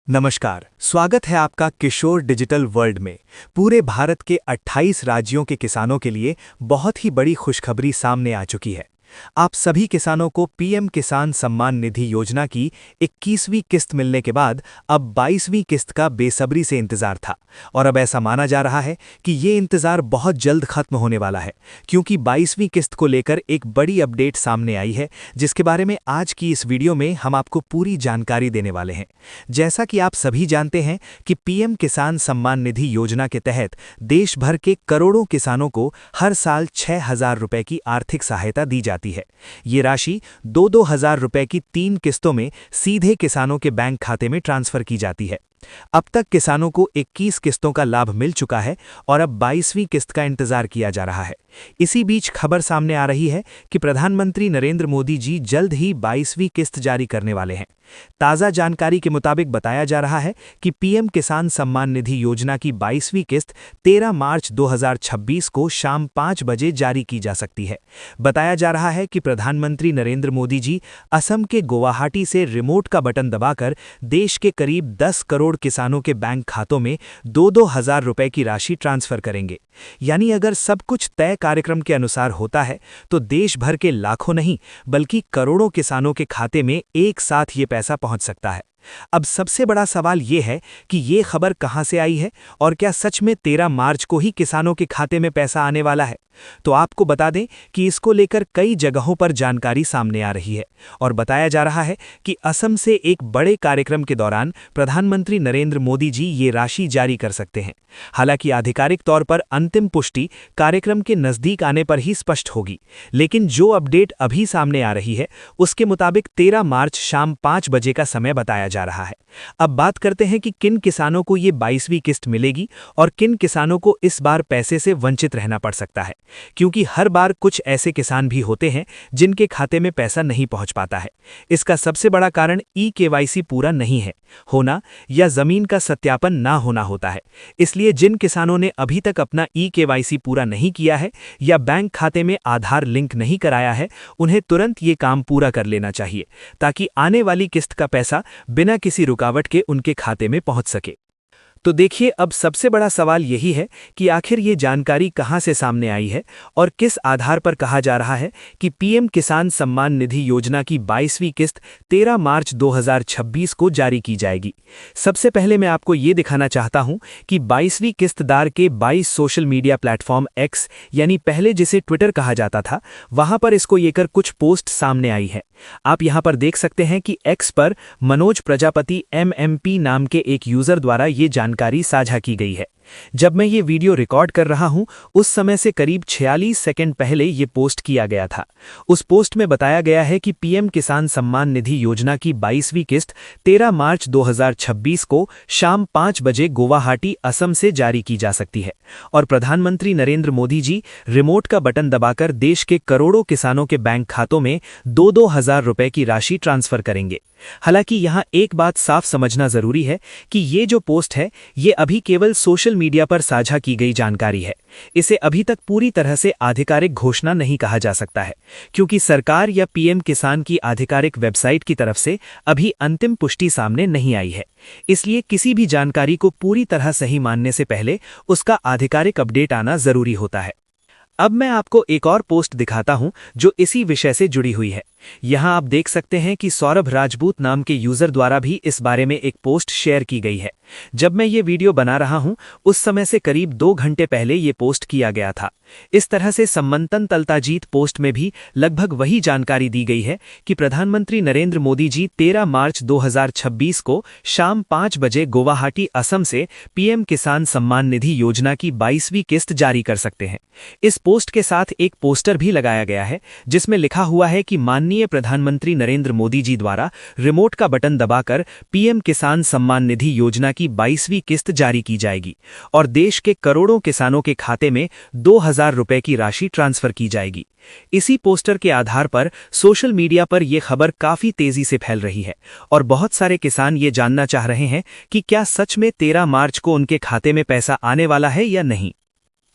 नमस्कार, स्वागत है आपका किशोर डिजिटल वर्ल्ड में। पूरे भारत के 28 राज्यों के किसानों के लिए बहुत ही बड़ी खुशखबरी सामने आ चुकी है। आप सभी किसानों को पीएम किसान सम्मान निधि योजना की 21वीं किस्त मिलने के बाद अब 22वीं किस्त का बेसब्री से इंतजार था और अब ऐसा माना जा रहा है कि ये इंतजार बहुत जल्द खत्म होने वाला है, क्योंकि 22वीं किस्त को लेकर एक बड़ी अपडेट सामने आई है, जिसके बारे में आज की इस वीडियो में हम आपको पूरी जानकारी देने वाले हैं। जैसा कि आप सभी जानते हैं कि पीएम किसान सम्मान निधि योजना के तहत देश भर के करोड़ों किसानों को हर साल 6,000 रुपए की आर्थिक सहायता दी जाती है। ये राशि 2-2 हजार रुपए की 3 किस्तों में सीधे किसानों के बैंक खाते में ट्रांसफर की जाती है। अब तक किसानों को 21 किस्तों का लाभ मिल चुका है और अब 22वीं किस्त का इंतजार किया जा रहा है। इसी बीच खबर सामने आ रही है कि प्रधानमंत्री नरेंद्र मोदी जी जल्द ही 22वीं किस्त जारी करने वाले हैं। ताज़ा जानकारी के मुताबिक बताया जा रहा है कि पीएम किसान सम्मान निधि योजना की 22वीं किस्त 13 मार्च 2026 को शाम 5 बजे जारी की जा सकती है। बताया जा रहा है कि प्रधानमंत्री नरेंद्र मोदी जी असम के गुवाहाटी से रिमोट का बटन दबाकर देश के करीब 10 करोड़ किसानों के बैंक खातों में 2-2 हजार रुपए की राशि ट्रांसफर करेंगे। यानी अगर सब कुछ तय कार्यक्रम के अनुसार होता है तो देश भर के लाखों नहीं बल्कि करोड़ों किसानों के खाते में एक साथ ये पैसा पहुंच सकता है। अब सबसे बड़ा सवाल ये है कि ये खबर कहां से आई है और क्या सच में 13 मार्च को ही किसानों के खाते में पैसा आने वाला है। तो आपको बता दें कि इसको लेकर कई जगहों पर जानकारी सामने आ रही है और बताया जा रहा है कि असम से एक बड़े कार्यक्रम के दौरान प्रधानमंत्री नरेंद्र मोदी जी ये राशि जारी कर सकते हैं। हालांकि आधिकारिक तौर पर अंतिम पुष्टि कार्यक्रम के नजदीक आने पर ही स्पष्ट होगी, लेकिन जो अपडेट अभी सामने आ रही है उसके मुताबिक 13 मार्च शाम 5 बजे का समय बताया जा रहा है। अब बात करते हैं कि किन किसानों को ये 22वीं किस्त मिलेगी और किन किसानों को इस बार पैसे से वंचित रहना पड़ सकता है, क्योंकि हर बार कुछ ऐसे किसान भी होते हैं जिनके खाते में पैसा नहीं पहुंच पाता है। इसका सबसे बड़ा कारण ई-केवाईसी पूरा नहीं है होना या जमीन का सत्यापन ना होना होता है। इसलिए जिन किसानों ने अभी तक अपना ई-केवाईसी पूरा नहीं किया है या बैंक खाते में आधार लिंक नहीं कराया है, उन्हें तुरंत ये काम पूरा कर लेना चाहिए ताकि आने वाली किस्त का पैसा बिना किसी रुकावट के उनके खाते में पहुंच सके। तो देखिए, अब सबसे बड़ा सवाल यही है कि आखिर ये जानकारी कहां से सामने आई है और किस आधार पर कहा जा रहा है कि पीएम किसान सम्मान निधि योजना की 22वीं किस्त 13 मार्च 2026 को जारी की जाएगी। सबसे पहले मैं आपको ये दिखाना चाहता हूं कि 22वीं किस्तदार के 22 सोशल मीडिया प्लेटफॉर्म एक्स यानी पहले जिसे ट्विटर कहा जाता था, वहां पर इसको लेकर कुछ पोस्ट सामने आई है। आप यहां पर देख सकते हैं कि एक्स पर मनोज प्रजापति MMP नाम के एक यूजर द्वारा ये जानकारी साझा की गई है। जब मैं ये वीडियो रिकॉर्ड कर रहा हूं उस समय से करीब 46 सेकंड पहले ये पोस्ट किया गया था। उस पोस्ट में बताया गया है कि पीएम किसान सम्मान निधि योजना की 22वीं किस्त 13 मार्च 2026 को शाम 5 बजे गुवाहाटी असम से जारी की जा सकती है और प्रधानमंत्री नरेंद्र मोदी जी रिमोट का बटन दबाकर देश के करोड़ों किसानों के बैंक खातों में 2-2 हजार रुपए की राशि ट्रांसफर करेंगे। हालांकि यहां एक बात साफ समझना जरूरी है कि ये जो पोस्ट है ये अभी केवल सोशल मीडिया पर साझा की गई जानकारी है। इसे अभी तक पूरी तरह से आधिकारिक घोषणा नहीं कहा जा सकता है, क्योंकि सरकार या पीएम किसान की आधिकारिक वेबसाइट की तरफ से अभी अंतिम पुष्टि सामने नहीं आई है। इसलिए किसी भी जानकारी को पूरी तरह सही मानने से पहले उसका आधिकारिक अपडेट आना जरूरी होता है। अब मैं आपको एक और पोस्ट दिखाता हूं जो इसी विषय से जुड़ी हुई है। यहां आप देख सकते हैं कि सौरभ राजपूत नाम के यूजर द्वारा भी इस बारे में एक पोस्ट शेयर की गई है। जब मैं ये वीडियो बना रहा हूं उस समय से करीब 2 घंटे पहले ये पोस्ट किया गया था। इस तरह से सम्मंतन तलताजीत पोस्ट में भी लगभग वही जानकारी दी गई है कि प्रधानमंत्री नरेंद्र मोदी जी 13 मार्च 2026 को शाम 5 बजे गुवाहाटी असम से पीएम किसान सम्मान निधि योजना की 22वीं किस्त जारी कर सकते हैं। इस पोस्ट के साथ एक पोस्टर भी लगाया गया है जिसमें लिखा हुआ है कि माननीय प्रधानमंत्री नरेंद्र मोदी जी द्वारा रिमोट का बटन दबाकर पीएम किसान सम्मान निधि योजना की 22वीं किस्त जारी की जाएगी और देश के करोड़ों किसानों के खाते में 2,000 रुपए की राशि ट्रांसफर की जाएगी। इसी पोस्टर के आधार पर सोशल मीडिया पर यह खबर काफी तेजी से फैल रही है और बहुत सारे किसान ये जानना चाह रहे हैं कि क्या सच में 13 मार्च को उनके खाते में पैसा आने वाला है या नहीं।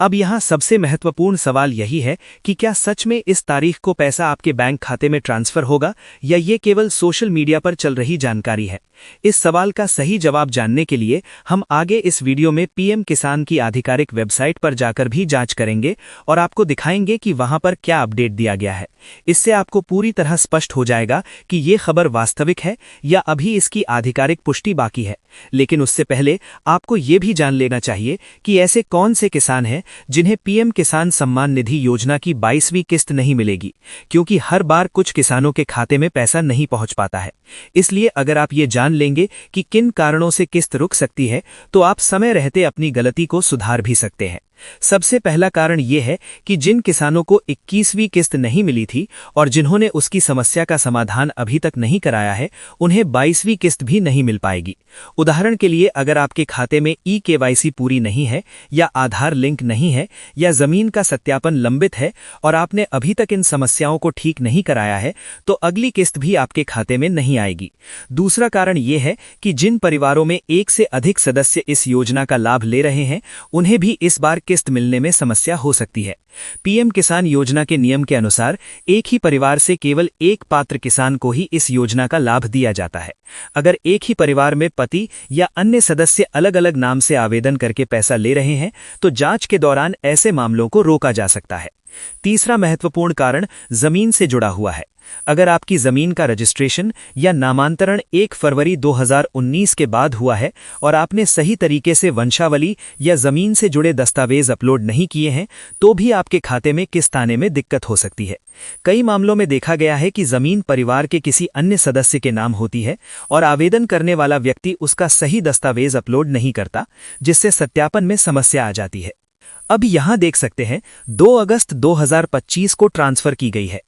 अब यहाँ सबसे महत्वपूर्ण सवाल यही है कि क्या सच में इस तारीख को पैसा आपके बैंक खाते में ट्रांसफर होगा या ये केवल सोशल मीडिया पर चल रही जानकारी है। इस सवाल का सही जवाब जानने के लिए हम आगे इस वीडियो में पीएम किसान की आधिकारिक वेबसाइट पर जाकर भी जांच करेंगे और आपको दिखाएंगे कि वहां पर क्या अपडेट दिया गया है। इससे आपको पूरी तरह स्पष्ट हो जाएगा कि ये खबर वास्तविक है या अभी इसकी आधिकारिक पुष्टि बाकी है। लेकिन उससे पहले आपको ये भी जान लेना चाहिए कि ऐसे कौन से किसान हैं जिन्हें पीएम किसान सम्मान निधि योजना की 22वीं किस्त नहीं मिलेगी, क्योंकि हर बार कुछ किसानों के खाते में पैसा नहीं पहुंच पाता है। इसलिए अगर आप ये जान लेंगे कि किन कारणों से किस्त रुक सकती है तो आप समय रहते अपनी गलती को सुधार भी सकते हैं। सबसे पहला कारण यह है कि जिन किसानों को 21वीं किस्त नहीं मिली थी और जिन्होंने उसकी समस्या का समाधान अभी तक नहीं कराया है, उन्हें 22वीं किस्त भी नहीं मिल पाएगी। उदाहरण के लिए, अगर आपके खाते में ई-केवाईसी पूरी नहीं है या आधार लिंक नहीं है या जमीन का सत्यापन लंबित है और आपने अभी तक इन समस्याओं को ठीक नहीं कराया है, तो अगली किस्त भी आपके खाते में नहीं आएगी। दूसरा कारण यह है कि जिन परिवारों में एक से अधिक सदस्य इस योजना का लाभ ले रहे हैं, उन्हें भी इस बार किस्त मिलने में समस्या हो सकती है। पीएम किसान योजना के नियम के अनुसार एक ही परिवार से केवल एक पात्र किसान को ही इस योजना का लाभ दिया जाता है। अगर एक ही परिवार में पति या अन्य सदस्य अलग अलग नाम से आवेदन करके पैसा ले रहे हैं, तो जांच के दौरान ऐसे मामलों को रोका जा सकता है। तीसरा महत्वपूर्ण कारण जमीन से जुड़ा हुआ है। अगर आपकी जमीन का रजिस्ट्रेशन या नामांतरण 1 फरवरी 2019 के बाद हुआ है और आपने सही तरीके से वंशावली या जमीन से जुड़े दस्तावेज अपलोड नहीं किए हैं, तो भी आपके खाते में किस्त आने में दिक्कत हो सकती है। कई मामलों में देखा गया है कि जमीन परिवार के किसी अन्य सदस्य के नाम होती है और आवेदन करने वाला व्यक्ति उसका सही दस्तावेज अपलोड नहीं करता, जिससे सत्यापन में समस्या आ जाती है। अब यहां देख सकते हैं 2 अगस्त 2025 को ट्रांसफर की गई है।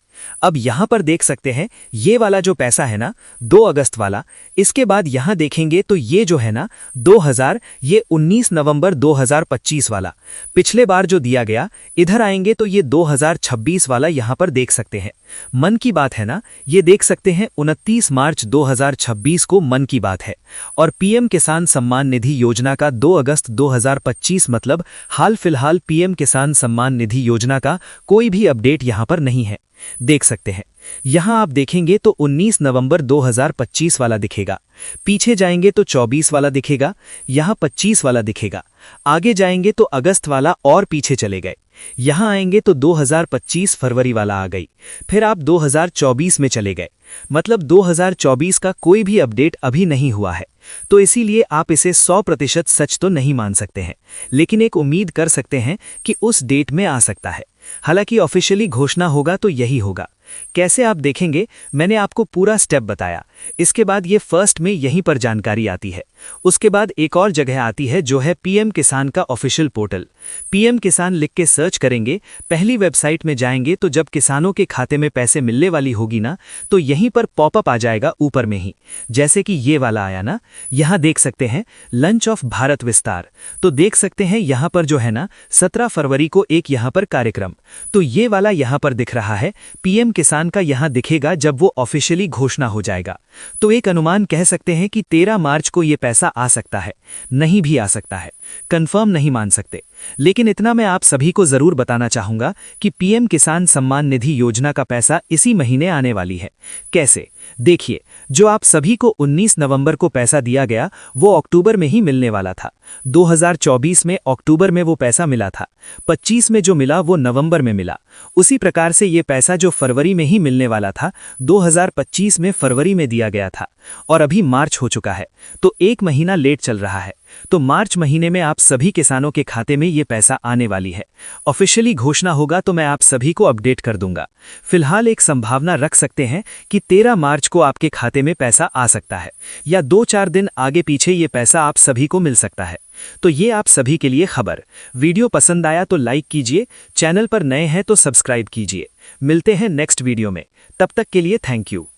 अब यहां पर देख सकते हैं ये वाला जो पैसा है ना, 2 अगस्त वाला, इसके बाद यहां देखेंगे तो ये जो है ना 2000, ये 19 नवंबर 2025 वाला पिछले बार जो दिया गया। इधर आएंगे तो ये 2026 वाला यहां पर देख सकते हैं। मन की बात है ना, ये देख सकते हैं 29 मार्च 2026 को मन की बात है। और पीएम किसान सम्मान निधि योजना का 2 अगस्त 2025 मतलब हाल फिलहाल पीएम किसान सम्मान निधि योजना का कोई भी अपडेट यहां पर नहीं है। देख सकते हैं यहां आप देखेंगे तो 19 नवंबर 2025 वाला दिखेगा, पीछे जाएंगे तो 24 वाला दिखेगा, यहां 25 वाला दिखेगा, आगे जाएंगे तो अगस्त वाला और पीछे चले गए, यहां आएंगे तो 2025 फरवरी वाला आ गई, फिर आप 2024 में चले गए, मतलब 2024 का कोई भी अपडेट अभी नहीं हुआ है। तो इसीलिए आप इसे 100% सच तो नहीं मान सकते हैं, लेकिन एक उम्मीद कर सकते हैं कि उस डेट में आ सकता है। हालांकि ऑफिशियली घोषणा होगा तो यही होगा। कैसे आप देखेंगे, मैंने आपको पूरा स्टेप बताया। इसके बाद ये फर्स्ट में यहीं पर जानकारी आती है। उसके बाद एक और जगह आती है जो है पीएम किसान का ऑफिशियल पोर्टल। पीएम किसान लिख के सर्च करेंगे, पहली वेबसाइट में जाएंगे तो जब किसानों के खाते में पैसे मिलने वाली होगी ना, तो यहीं पर पॉपअप आ जाएगा ऊपर में ही, जैसे कि ये वाला आया ना। यहां देख सकते हैं लंच ऑफ भारत विस्तार, तो देख सकते हैं यहां पर जो है ना 17 फरवरी को एक यहां पर कार्यक्रम, तो ये वाला यहां पर दिख रहा है। पीएम किसान का यहां दिखेगा जब वो ऑफिशियली घोषणा हो जाएगा। तो एक अनुमान कह सकते हैं कि 13 मार्च को ये पैसा आ सकता है, नहीं भी आ सकता है, कंफर्म नहीं मान सकते। लेकिन इतना मैं आप सभी को जरूर बताना चाहूंगा कि पीएम किसान सम्मान निधि योजना का पैसा इसी महीने आने वाली है। कैसे? देखिए, जो आप सभी को 19 नवंबर को पैसा दिया गया वो अक्टूबर में ही मिलने वाला था। 2024 में अक्टूबर में वो पैसा मिला था, 25 में जो मिला वो नवंबर में मिला। उसी प्रकार से ये पैसा जो फरवरी में ही मिलने वाला था 2025 में फरवरी में दिया गया था, और अभी मार्च हो चुका है, तो 1 महीना लेट चल रहा है। तो मार्च महीने में आप सभी किसानों के खाते में ये पैसा आने वाली है। ऑफिशियली घोषणा होगा तो मैं आप सभी को अपडेट कर दूंगा। फिलहाल एक संभावना रख सकते हैं कि 13 मार्च को आपके खाते में पैसा आ सकता है, या 2-4 दिन आगे पीछे ये पैसा आप सभी को मिल सकता है। तो ये आप सभी के लिए खबर। वीडियो पसंद आया तो लाइक कीजिए, चैनल पर नए हैं तो सब्सक्राइब कीजिए। मिलते हैं नेक्स्ट वीडियो में, तब तक के लिए थैंक यू।